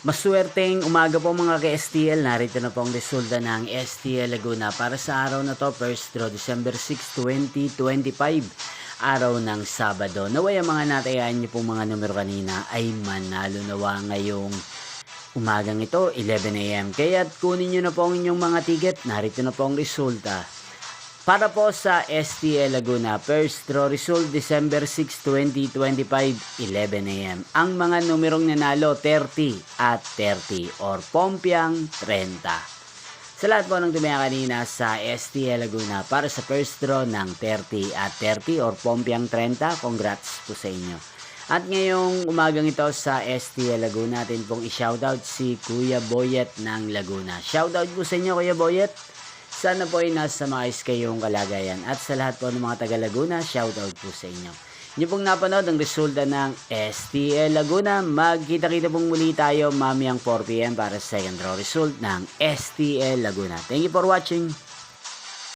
Maswerteng umaga po mga ka-STL. Narito na po ang resulta ng STL Laguna para sa araw na to, first draw December 6, 2025, araw ng Sabado. Naway ang mga natayaan niyo pong mga numero kanina ay manalo nawa ngayong umagang ito, 11 AM. Kaya kunin niyo na po ang inyong mga ticket. Narito na po ang resulta. Para po sa STL Laguna, first draw result December 6, 2025, 11 AM. Ang mga numerong nanalo 30 at 30 or Pompiang 30. Sa lahat po ng tumaya kanina sa STL Laguna para sa first draw ng 30 at 30 or Pompiang 30, congrats po sa inyo. At ngayong umagang ito sa STL Laguna, natin pong i-shoutout si Kuya Boyet ng Laguna. Shoutout po sa inyo Kuya Boyet. Sana po ay nasa maayos kayong kalagayan. At sa lahat po ng mga taga Laguna, shoutout po sa inyo. Inyo pong napanood ang resulta ng STL Laguna. Magkita-kita pong muli tayo mamayang 4 PM para sa second draw result ng STL Laguna. Thank you for watching.